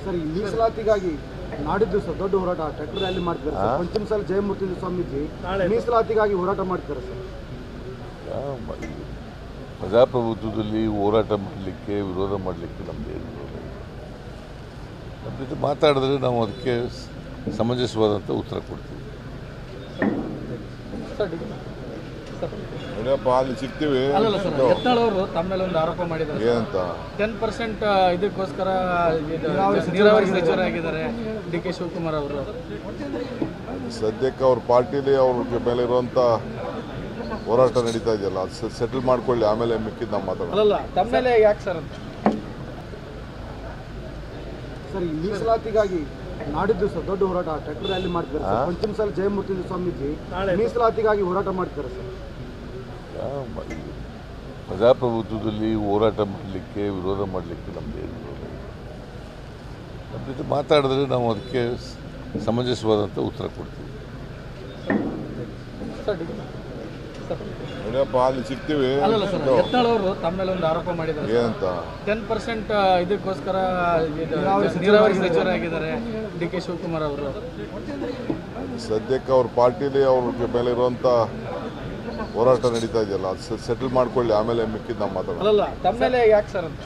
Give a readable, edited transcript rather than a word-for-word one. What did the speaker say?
Sir, ಈ ಮೀಸಲಾತಿಗಾಗಿ ನಾಡಿದ್ದು sir ದೊಡ್ಡ ಹೋರಾಟ ಟ್ರ್ಯಾಕ್ಟರ್ ರ್ಯಾಲಿ ಮಾಡ್ತಾರೆ ಸರ್. ಪಂಚಮಸಾಲಿ ಜಯಮೂರ್ತಿ ಸ್ವಾಮೀಜಿ ಮೀಸಲಾತಿಗಾಗಿ ಹೋರಾಟ ಮಾಡ್ತಾರೆ ಸರ್. ಪ್ರಜಾಪ್ರಭುತ್ವದಲ್ಲಿ ಹೋರಾಟ ಮಾಡಲಿಕ್ಕೆ, ವಿರೋಧ ಮಾಡಲಿಕ್ಕೆ ನಮ್ಮದೇನು ನಮ್ಮ ಜೊತೆ ಮಾತಾಡಿದ್ರೆ ನಾವು ಅದಕ್ಕೆ ಸಮಂಜಸವಾದಂಥ ಉತ್ತರ ಕೊಡ್ತೀವಿ. ಅಲ್ಲಿ ಸಿಗ್ತೀವಿ. ಯತ್ನಾಳ್ ಅವರು ತಮ್ಮ ಮೇಲೆ ಒಂದು ಆರೋಪ ಮಾಡಿದ್ದಾರೆ. ಏನಂತ? 10% ಇದಕ್ಕೋಸ್ಕರ ನೀರಾವರಿ ಸಚಿವರಾಗಿದ್ದಾರೆ ಡಿ ಕೆ ಶಿವಕುಮಾರ್ ಅವರು. ಸದ್ಯಕ್ಕೆ ಅವ್ರ ಪಾರ್ಟಿಲಿ ಅವ್ರ ಮೇಲೆ ಇರುವಂತ ಹೋರಾಟ ನಡೀತಾ ಇದೆಯಲ್ಲ, ಅದು ಸೆಟಲ್ ಮಾಡ್ಕೊಳ್ಳಿ, ಆಮೇಲೆ ಮಿಕ್ಕಿದ್ದು ನಾವು ಮಾತಾಡೋಣ. ಅಲ್ಲ ತಮ್ಮ ಮೇಲೆ ಯಾಕೆ ಸರ್ ಅಂತ? ಸರ್, ಈ ಮೀಸಲಾತಿಗಾಗಿ ನಾಡಿದ್ದು ಸರ್ ದೊಡ್ಡ ಹೋರಾಟ ಟ್ರ್ಯಾಕ್ಟರ್ ರ್ಯಾಲಿ ಮಾಡ್ತಾರೆ ಸರ್. ಪಂಚಮಸಾಲಿ ಜಯಮೂರ್ತಿ ಸ್ವಾಮೀಜಿ ಮೀಸಲಾತಿಗಾಗಿ ಹೋರಾಟ ಮಾಡ್ತಾರೆ ಸರ್. ಪ್ರಜಾಪ್ರಭುತ್ವದಲ್ಲಿ ಹೋರಾಟ ಮಾಡಲಿಕ್ಕೆ, ವಿರೋಧ ಮಾಡಲಿಕ್ಕೆ ನಮ್ಮದೇನು ನಮ್ಮ ಜೊತೆ ಮಾತಾಡಿದ್ರೆ ನಾವು ಅದಕ್ಕೆ ಸಮಂಜಸವಾದಂಥ ಉತ್ತರ ಕೊಡ್ತೀವಿ. ಅಲ್ಲಿ ಸಿಗ್ತೀವಿ. ಯತ್ನಾಳ್ ಅವರು ತಮ್ಮ ಮೇಲೆ ಒಂದು ಆರೋಪ ಮಾಡಿದ್ದಾರೆ. ಏನಂತ? 10% ಇದಕ್ಕೋಸ್ಕರ ನೀರಾವರಿ ಸಚಿವರಾಗಿದ್ದಾರೆ ಡಿ ಕೆ ಶಿವಕುಮಾರ್ ಅವರು. ಸದ್ಯಕ್ಕೆ ಅವ್ರ ಪಾರ್ಟಿಲಿ ಅವ್ರ ಮೇಲೆ ಇರುವಂತ ಹೋರಾಟ ನಡೀತಾ ಇದೆಯಲ್ಲ, ಅದು ಸೆಟಲ್ ಮಾಡ್ಕೊಳ್ಳಿ, ಆಮೇಲೆ ಮಿಕ್ಕಿದ್ದು ನಾವು ಮಾತಾಡೋಣ. ಅಲ್ಲ ತಮ್ಮ ಮೇಲೆ ಯಾಕೆ ಸರ್ ಅಂತ?